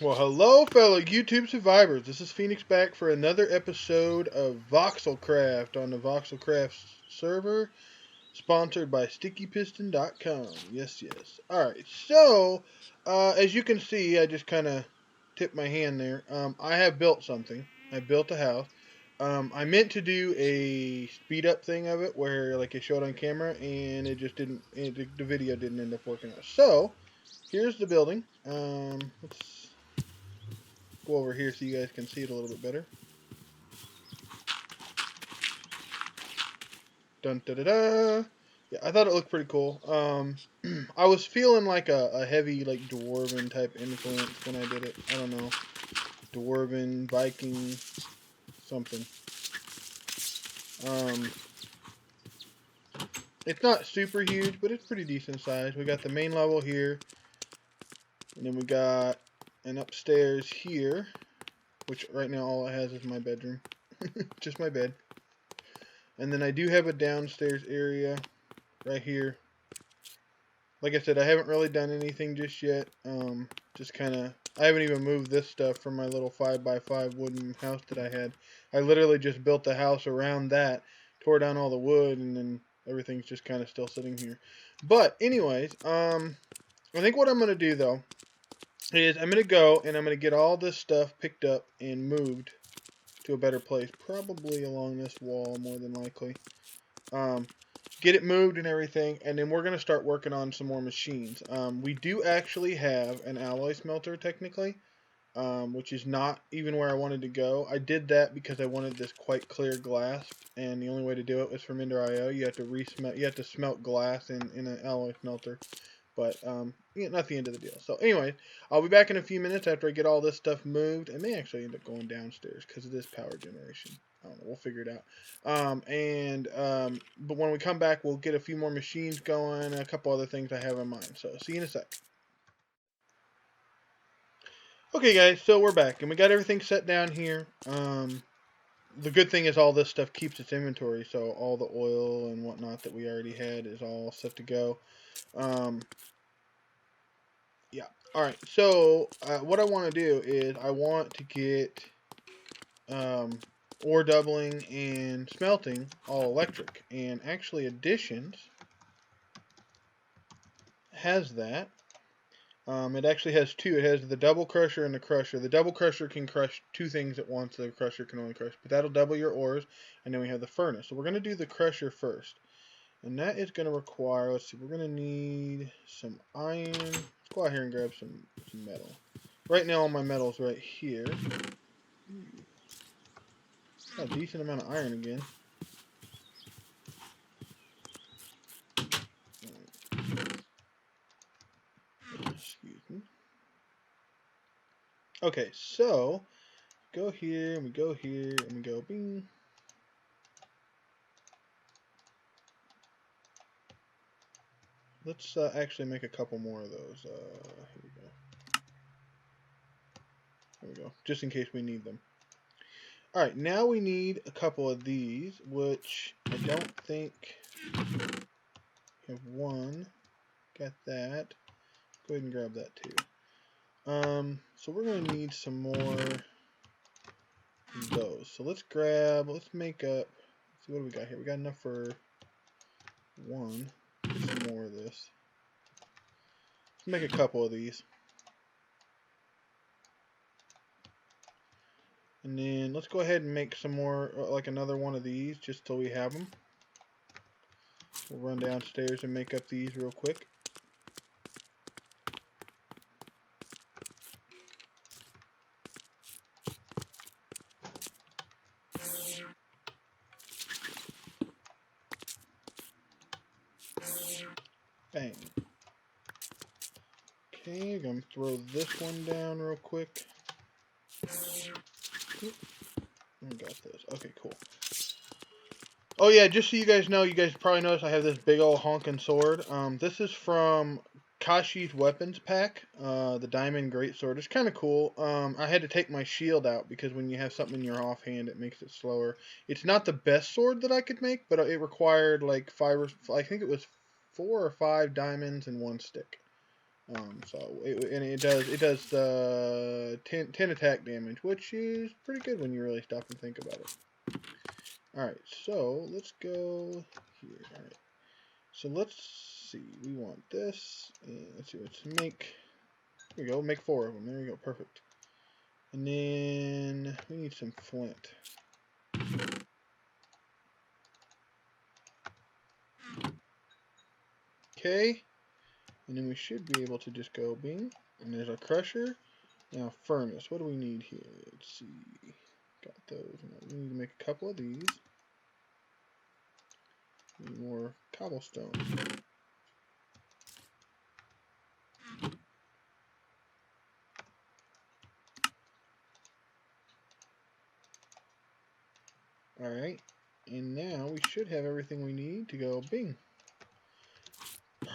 Well, hello, fellow YouTube survivors. This is Phoenix back for another episode of VoxelCraft on the VoxelCraft server, sponsored by StickPiston.com. Yes, yes. Alright, so, as you can see, I just kind of tipped my hand there. I have built something. I built a house. I meant to do a speed up thing of it where, like, it showed on camera, and it just didn't, the video didn't end up working out. So, here's the building. Let's go over here so you guys can see it a little bit better. Dun da da da. Yeah, I thought it looked pretty cool. I was feeling like a heavy like dwarven type influence when I did it. I don't know, dwarven, Viking, something. Um, it's not super huge, but it's pretty decent size. We got the main level here, and then we got an upstairs here, which right now all it has is my bedroom, just my bed. And then I do have a downstairs area right here. Like I said, I haven't really done anything just yet. Just kind of, I haven't even moved this stuff from my little 5x5 wooden house that I had. I literally just built the house around that, tore down all the wood, and then everything's just kind of still sitting here. But anyways, I think what I'm going to do though is I'm going to go and I'm going to get all this stuff picked up and moved to a better place. Probably along this wall, more than likely. Get it moved and everything, and then we're going to start working on some more machines. We do actually have an alloy smelter, technically, which is not even where I wanted to go. I did that because I wanted this quite clear glass, and the only way to do it was from Ender.io. You have to smelt glass in an alloy smelter. But yeah, not the end of the deal. So anyway, I'll be back in a few minutes after I get all this stuff moved. I may actually end up going downstairs because it is power generation. I don't know. We'll figure it out. But when we come back, we'll get a few more machines going, and a couple other things I have in mind. So see you in a sec. Okay, guys. So we're back, and we got everything set down here. The good thing is all this stuff keeps its inventory, so all the oil and whatnot that we already had is all set to go. Yeah. All right. So what I want to do is I want to get ore doubling and smelting all electric, and actually Additions has that. It actually has two. It has the double crusher and the crusher. The double crusher can crush two things at once. The crusher can only crush, but that'll double your ores. And then we have the furnace. So we're going to do the crusher first. And that is going to require, let's see, we're going to need some iron. Let's go out here and grab some metal. Right now all my metal's right here. A decent amount of iron again. Excuse me. Okay, so go here and we go here and we go bing. Let's actually make a couple more of those. Here we go. There we go. Just in case we need them. Alright, now we need a couple of these, which I don't think we have one. Got that. Go ahead and grab that too. So we're going to need some more of those. So let's make up, let's see what do we got here. We got enough for one. Some more of this. Let's make a couple of these. And then let's go ahead and make some more, like another one of these, just till we have them. We'll run downstairs and make up these real quick. Bang. Okay, I'm going to throw this one down real quick. I got this. Okay, cool. Oh yeah, just so you guys know, you guys probably noticed I have this big old honking sword. This is from Kashi's weapons pack, the diamond greatsword. It's kind of cool. I had to take my shield out because when you have something in your offhand, it makes it slower. It's not the best sword that I could make, but it required like I think it was 4 or 5 diamonds and 1 stick. And it does 10 attack damage, which is pretty good when you really stop and think about it. Alright, so let's go here. Alright, so let's see. We want this. And let's see, let's make. There we go, make 4 of them. There you go, perfect. And then we need some flint. Okay, and then we should be able to just go bing. And there's our crusher. Now furnace. What do we need here? Let's see. Got those. Now we need to make a couple of these. Need more cobblestone. Alright, and now we should have everything we need to go bing.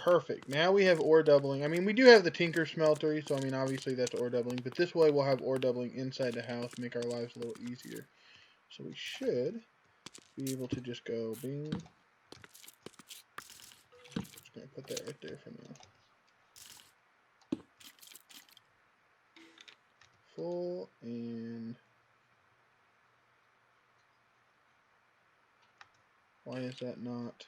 Perfect. Now we have ore doubling. I mean, we do have the tinker smeltery, so I mean, obviously that's ore doubling, but this way we'll have ore doubling inside the house, make our lives a little easier. So we should be able to just go bing. Just gonna put that right there for now. Full and why is that not?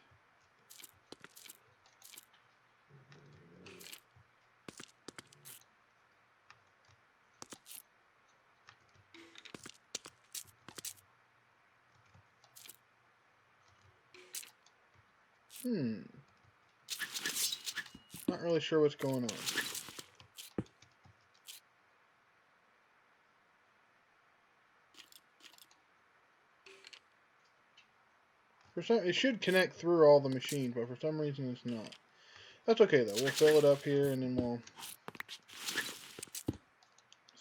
Not really sure what's going on. It should connect through all the machines, but for some reason it's not. That's okay though. We'll fill it up here and then we'll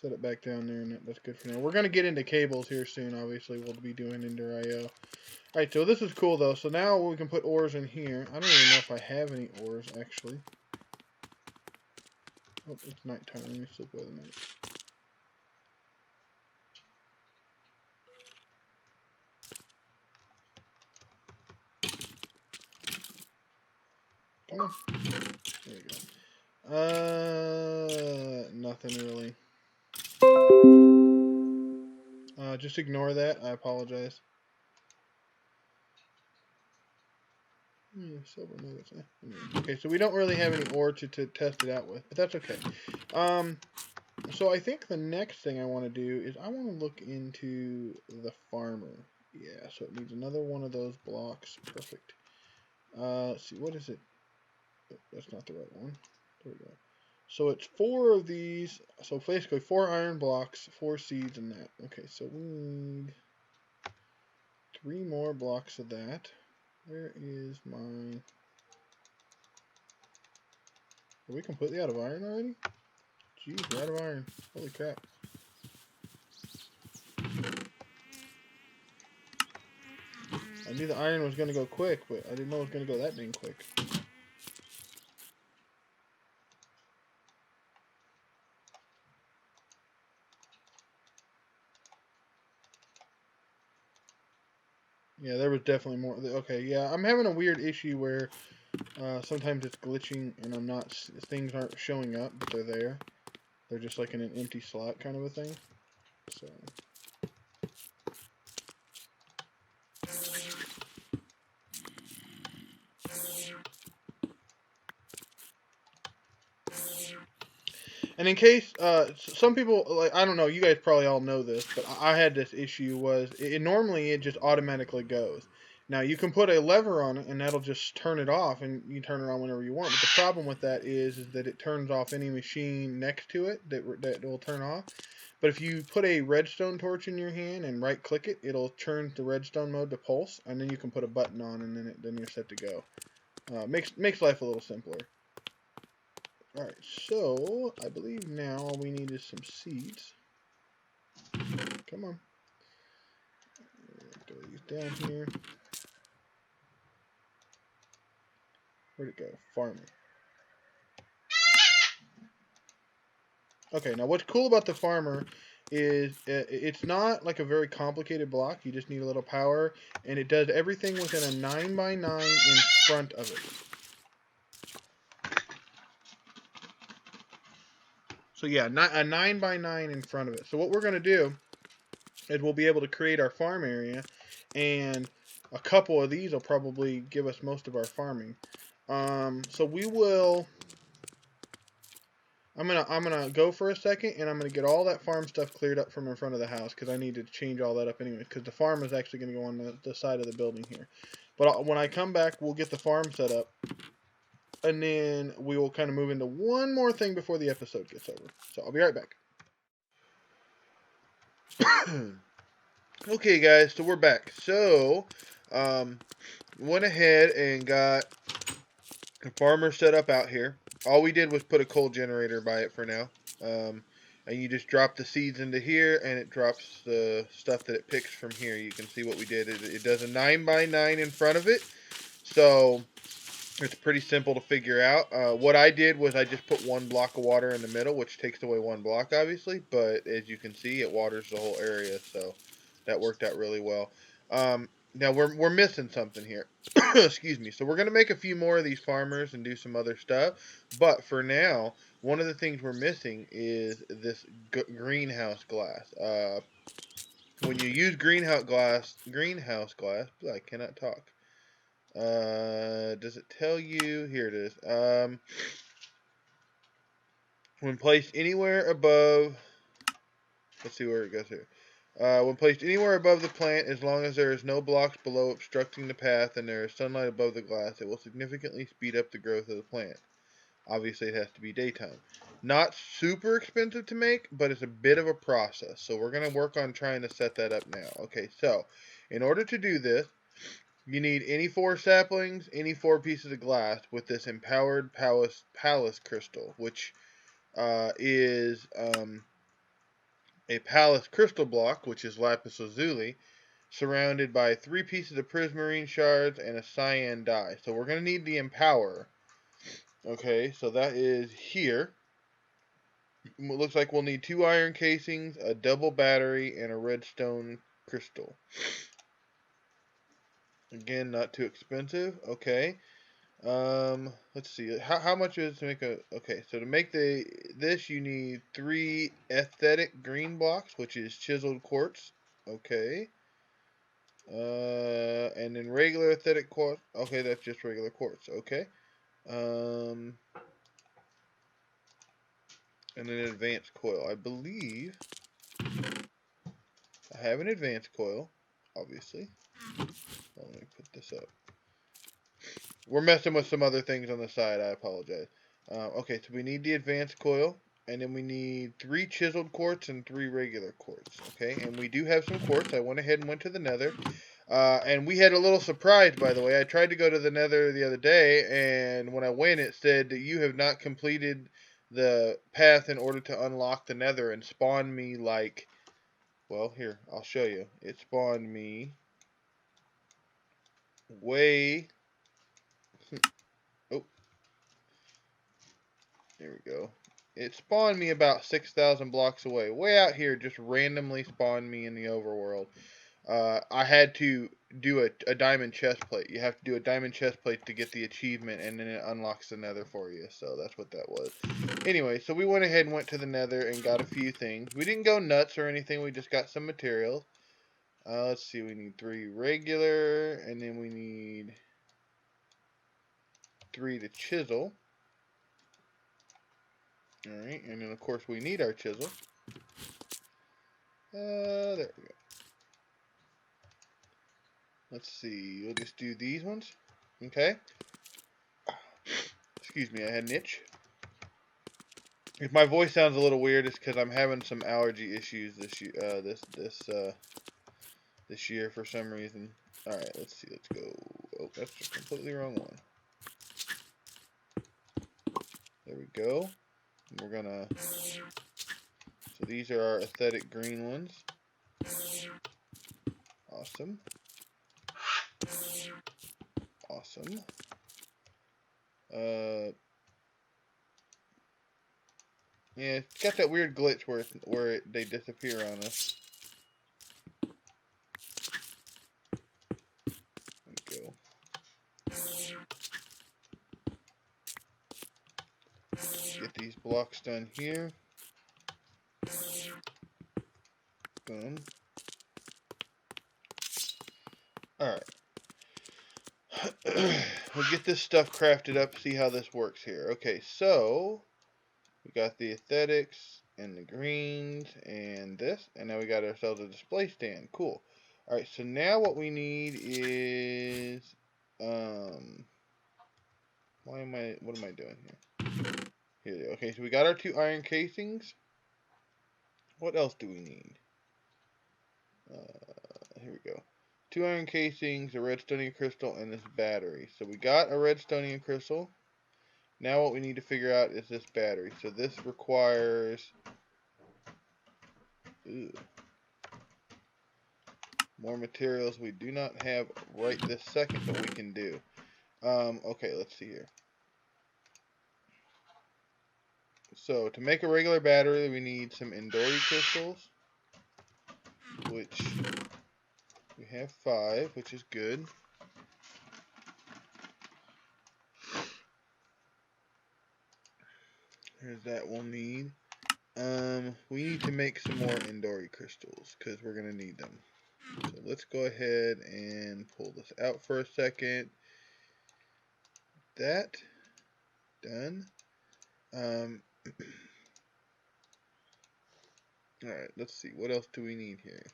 set it back down there, and that's good for now. We're going to get into cables here soon, obviously. We'll be doing Ender IO. Alright, so this is cool though. So now we can put ores in here. I don't even know if I have any ores, actually. Oh, it's nighttime. Let me slip away the night. Come on. There we go. Nothing really. Just ignore that. I apologize. Silver nuggets. Okay, so we don't really have any ore to test it out with, but that's okay. So I think the next thing I want to do is I want to look into the farmer. Yeah, so it needs another one of those blocks. Perfect. Let's see, what is it? Oh, that's not the right one. There we go. So it's 4 of these. So basically 4 iron blocks, 4 seeds, and that. Okay, so we need 3 more blocks of that. Where is my... Are we completely out of iron already? Jeez, we're out of iron. Holy crap. I knew the iron was going to go quick, but I didn't know it was going to go that dang quick. Yeah, there was definitely more. Okay, yeah, I'm having a weird issue where sometimes it's glitching and things aren't showing up, but they're there. They're just like in an empty slot kind of a thing. So. And in case, some people, like, I don't know, you guys probably all know this, but I had this issue was, normally it just automatically goes. Now, you can put a lever on it, and that'll just turn it off, and you turn it on whenever you want. But the problem with that is that it turns off any machine next to it that will turn off. But if you put a redstone torch in your hand and right-click it, it'll turn the redstone mode to pulse, and then you can put a button on, and then you're set to go. Makes life a little simpler. Alright, so I believe now all we need is some seeds. Come on. Throw these down here. Where'd it go? Farming. Okay, now what's cool about the farmer is it's not like a very complicated block. You just need a little power, and it does everything within a 9x9 in front of it. So yeah, a 9 by 9 in front of it. So what we're going to do is we'll be able to create our farm area, and a couple of these will probably give us most of our farming. So we will. I'm gonna go for a second, and I'm gonna get all that farm stuff cleared up from in front of the house because I need to change all that up anyway. Because the farm is actually gonna go on the side of the building here. But when I come back, we'll get the farm set up, and then we will kind of move into one more thing before the episode gets over. So I'll be right back. Okay, guys, so we're back. So, went ahead and got a farmer set up out here. All we did was put a coal generator by it for now. And you just drop the seeds into here, and it drops the stuff that it picks from here. You can see what we did. It does a 9 by 9 in front of it. So, it's pretty simple to figure out. What I did was I just put one block of water in the middle, which takes away one block, obviously. But as you can see, it waters the whole area, so that worked out really well. Now we're missing something here. Excuse me. So we're gonna make a few more of these farmers and do some other stuff. But for now, one of the things we're missing is this greenhouse glass. When you use greenhouse glass, I cannot talk. Does it tell you? Here it is. When placed anywhere above, let's see where it goes here. When placed anywhere above the plant, as long as there is no blocks below obstructing the path and there is sunlight above the glass, it will significantly speed up the growth of the plant. Obviously, it has to be daytime. Not super expensive to make, but it's a bit of a process. So we're going to work on trying to set that up now. Okay, so in order to do this, you need any 4 saplings, any 4 pieces of glass with this empowered palace crystal, which is a palace crystal block, which is lapis lazuli, surrounded by 3 pieces of prismarine shards and a cyan dye. So we're going to need the empower. Okay, so that is here. It looks like we'll need 2 iron casings, a double battery, and a redstone crystal. Again, not too expensive. Okay. Let's see. How much is to make a? Okay, so to make this, you need 3 aesthetic green blocks, which is chiseled quartz. Okay. And then regular aesthetic quartz. Okay, that's just regular quartz. Okay. And then advanced coil. I believe I have an advanced coil, obviously. Let me put this up. We're messing with some other things on the side. I apologize. Okay, so we need the advanced coil, and then we need 3 chiseled quartz and 3 regular quartz. Okay, and we do have some quartz. I went ahead and went to the nether. And we had a little surprise, by the way. I tried to go to the nether the other day, and when I went, it said that you have not completed the path in order to unlock the nether, and spawned me like, well, here, I'll show you. It spawned me way, oh, there we go. It spawned me about 6,000 blocks away. Way out here, just randomly spawned me in the overworld. I had to do a diamond chest plate. You have to do a diamond chest plate to get the achievement, and then it unlocks the nether for you. So that's what that was. Anyway, so we went ahead and went to the nether and got a few things. We didn't go nuts or anything. We just got some materials. Let's see. We need 3 regular, and then we need 3 to chisel. Alright, and then of course we need our chisel. There we go. Let's see, we'll just do these ones. Okay. Excuse me, I had an itch. If my voice sounds a little weird, it's because I'm having some allergy issues this year. This year for some reason. All right, let's see. Let's go. Oh, that's just completely wrong one. There we go. And we're gonna. So these are our aesthetic green ones. Awesome. Awesome. Yeah, it's got that weird glitch where they disappear on us. There we go. Get these blocks done here. Boom. Alright. We'll get this stuff crafted up, see how this works here. Okay, so we got the aesthetics and the greens and this, and now we got ourselves a display stand. Cool. Alright, so now what we need is what am I doing here? Here we go. Okay, so we got our 2 iron casings. What else do we need? Here we go. 2 iron casings, a redstone crystal, and this battery. So we got a redstone crystal. Now what we need to figure out is this battery. So this requires more materials we do not have right this second, but we can do. Okay, let's see here. So to make a regular battery, we need some Endori crystals, which we have 5, which is good. Here's that we'll need. We need to make some more Endori crystals because we're gonna need them. So let's go ahead and pull this out for a second. That done. Alright, let's see. What else do we need here?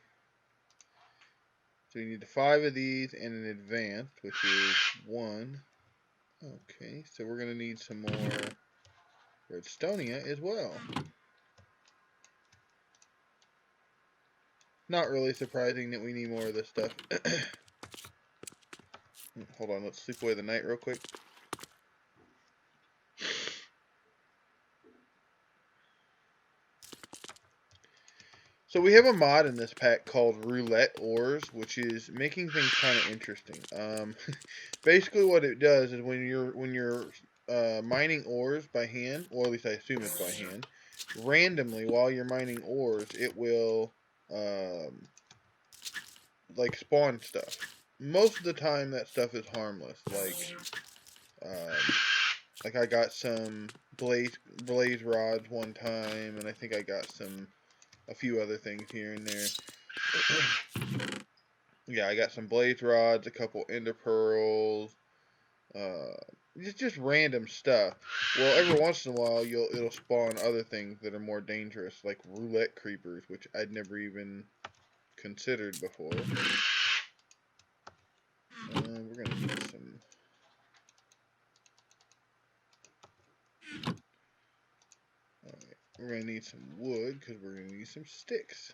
So we need 5 of these and an advanced, which is 1. Okay, so we're going to need some more redstonia as well. Not really surprising that we need more of this stuff. Hold on, let's sleep away the night real quick. So we have a mod in this pack called Roulette Ores, which is making things kind of interesting. Basically, what it does is when you're mining ores by hand, or at least I assume it's by hand, randomly while you're mining ores, it will like spawn stuff. Most of the time, that stuff is harmless. Like I got some blaze rods one time, and I think I got a few other things here and there. Yeah, I got some blaze rods, a couple ender pearls, just random stuff. Well, every once in a while, it'll spawn other things that are more dangerous, like roulette creepers, which I'd never even considered before. We're gonna need some. Alright, we're gonna need some wood because we're gonna need some sticks.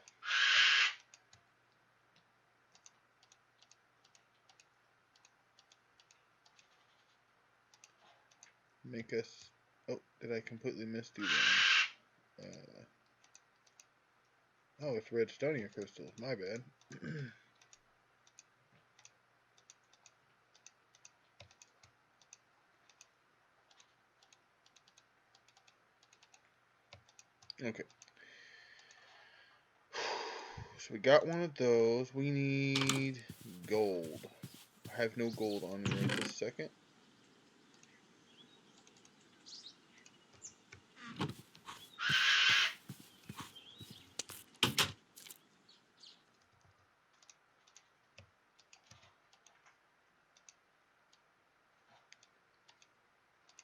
Make us. Oh, did I completely misdo that? Oh, it's redstonia crystals. My bad. Okay. So we got one of those. We need gold. I have no gold on me right this second.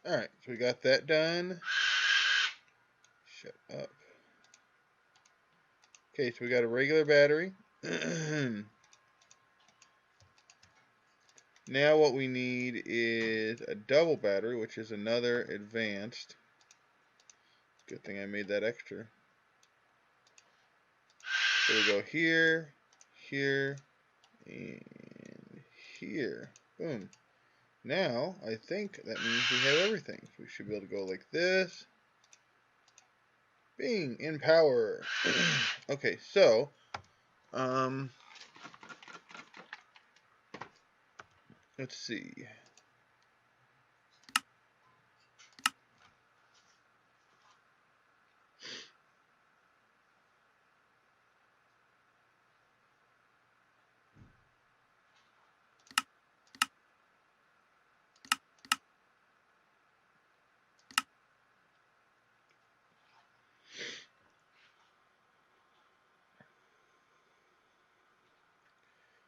Alright, so we got that done. Shut up. Okay, so we got a regular battery. Now what we need is a double battery, which is another advanced. Good thing I made that extra. So we go here, here, and here. Boom. Now, I think that means we have everything. So we should be able to go like this. Bing, in power. Okay, so, let's see.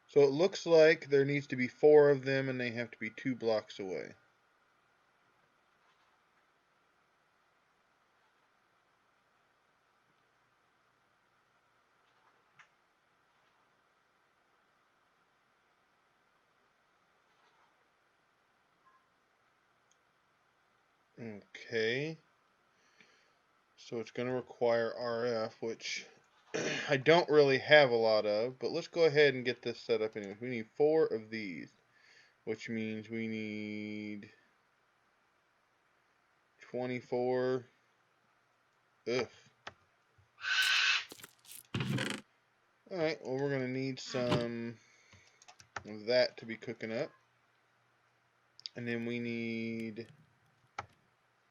So it looks like there needs to be 4 of them and they have to be 2 blocks away. Okay. So it's going to require RF, which I don't really have a lot of, but let's go ahead and get this set up anyway. We need 4 of these, which means we need 24. Ugh. Alright, well we're going to need some of that to be cooking up. And then we need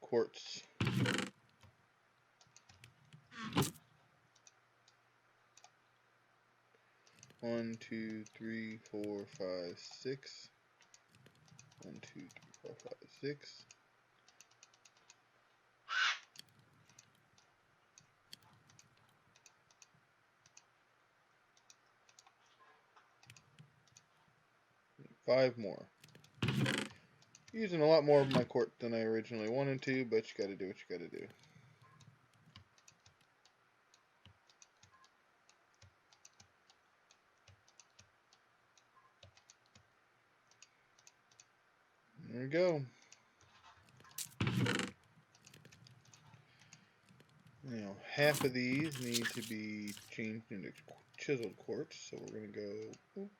quartz. One, two, three, four, five, 6. 1, 2, 3, 4, 5, 6. Five more. Using a lot more of my quartz than I originally wanted to, but you gotta do what you gotta do. There we go. Now, half of these need to be changed into chiseled quartz, so we're going to go oop,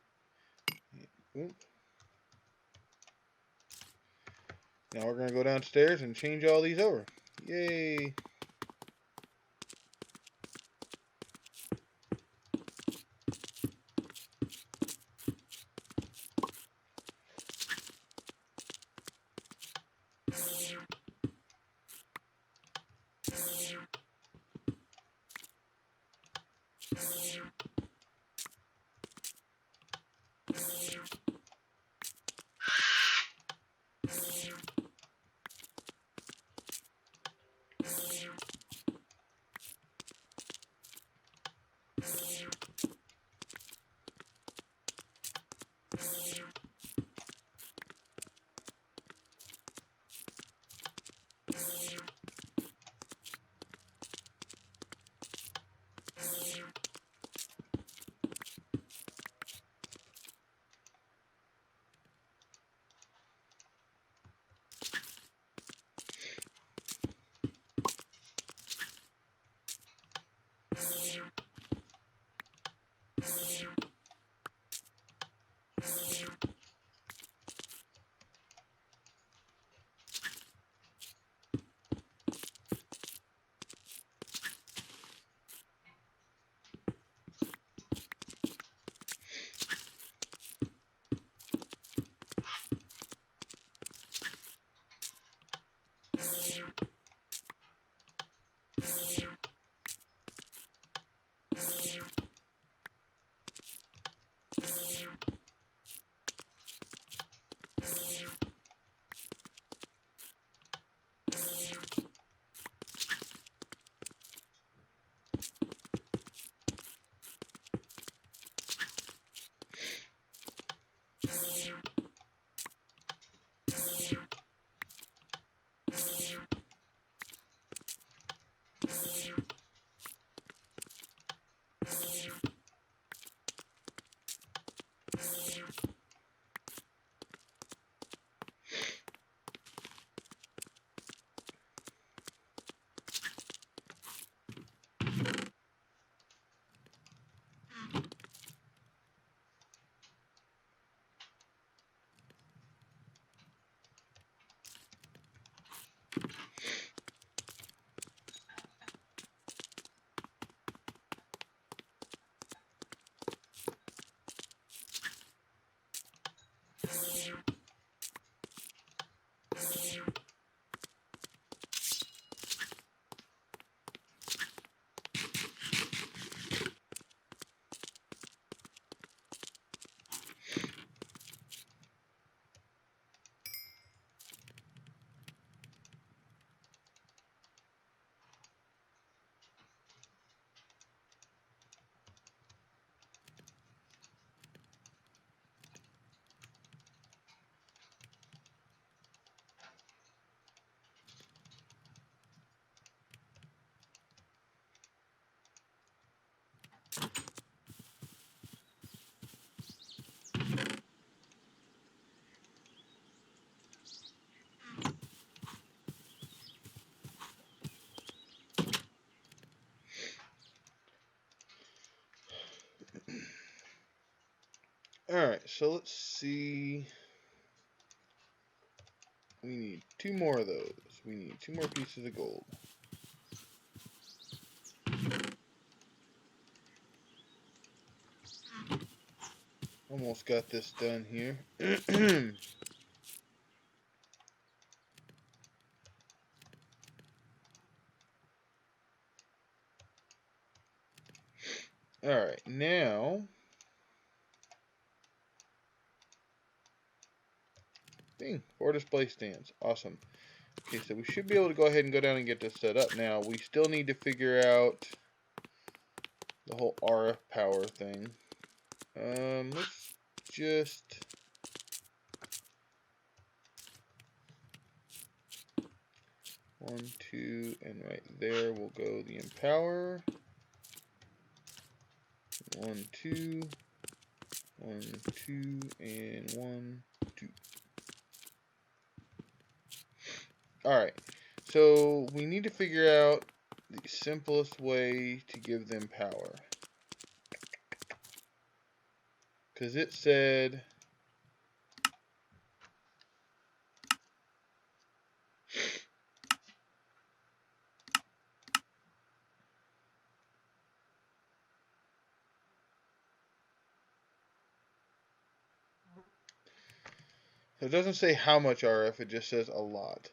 oop. Now we're going to go downstairs and change all these over. Yay! Alright, so let's see. We need 2 more of those. We need 2 more pieces of gold. Almost got this done here. Alright, now ding, 4 display stands. Awesome. Okay, so we should be able to go ahead and go down and get this set up. Now, we still need to figure out the whole RF power thing. Let's just... One, two, and right there will go the empower. 1, 2, 1, 2, and 1, 2. Alright, so we need to figure out the simplest way to give them power. Because it said... So it doesn't say how much RF, it just says a lot.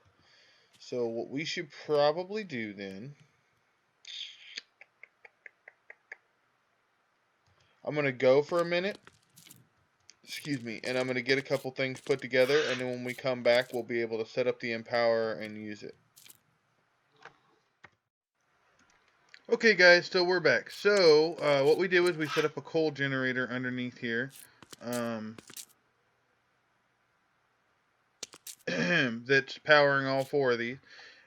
So what we should probably do then, I'm going to go for a minute, excuse me, and I'm going to get a couple things put together, and then when we come back, we'll be able to set up the empower and use it. Okay guys, so we're back. So what we did was we set up a coal generator underneath here. That's powering all 4 of these.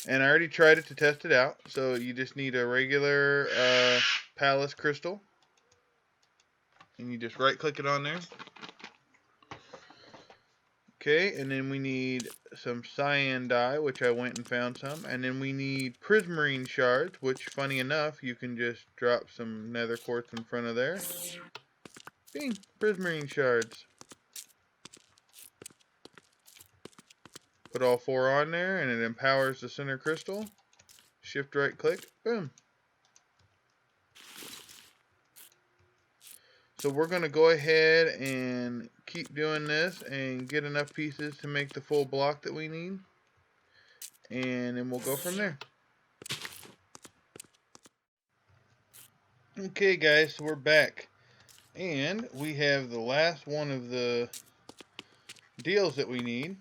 And I already tried it to test it out. So you just need a regular Palace crystal. And you just right click it on there. Okay, and then we need some cyan dye, which I went and found some. And then we need prismarine shards, which funny enough, you can just drop some nether quartz in front of there. Bing, prismarine shards. Put all 4 on there, and it empowers the center crystal. Shift right click, boom. So we're going to go ahead and keep doing this and get enough pieces to make the full block that we need. And then we'll go from there. Okay guys, so we're back. And we have the last one of the deals that we need.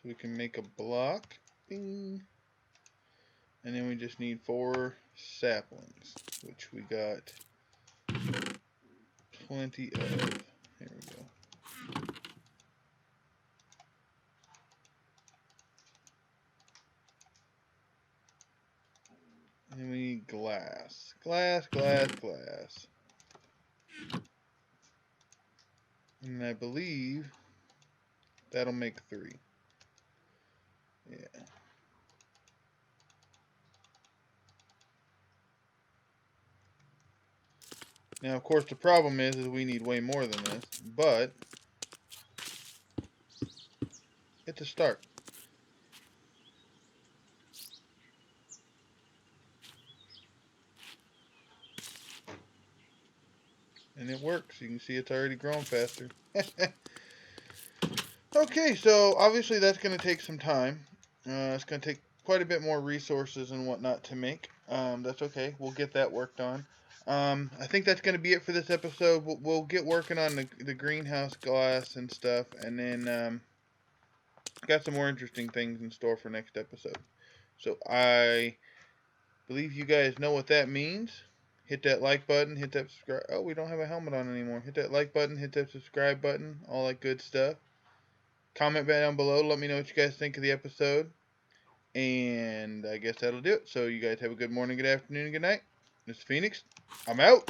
So we can make a block. Bing. And then we just need 4 saplings, which we got plenty of. Here we go. And we need glass. Glass. And I believe that'll make 3. Yeah. Now, of course, the problem is we need way more than this, but it's a start. And it works. You can see it's already growing faster. Okay, so obviously that's going to take some time. It's going to take quite a bit more resources and whatnot to make. That's okay. We'll get that worked on. I think that's going to be it for this episode. We'll get working on the greenhouse glass and stuff. And then got some more interesting things in store for next episode. So I believe you guys know what that means. Hit that like button, hit that subscribe. Oh, we don't have a helmet on anymore. Hit that like button, hit that subscribe button, all that good stuff. Comment down below. Let me know what you guys think of the episode. And I guess that'll do it. So you guys have a good morning, good afternoon, and good night. This is Phoenix. I'm out.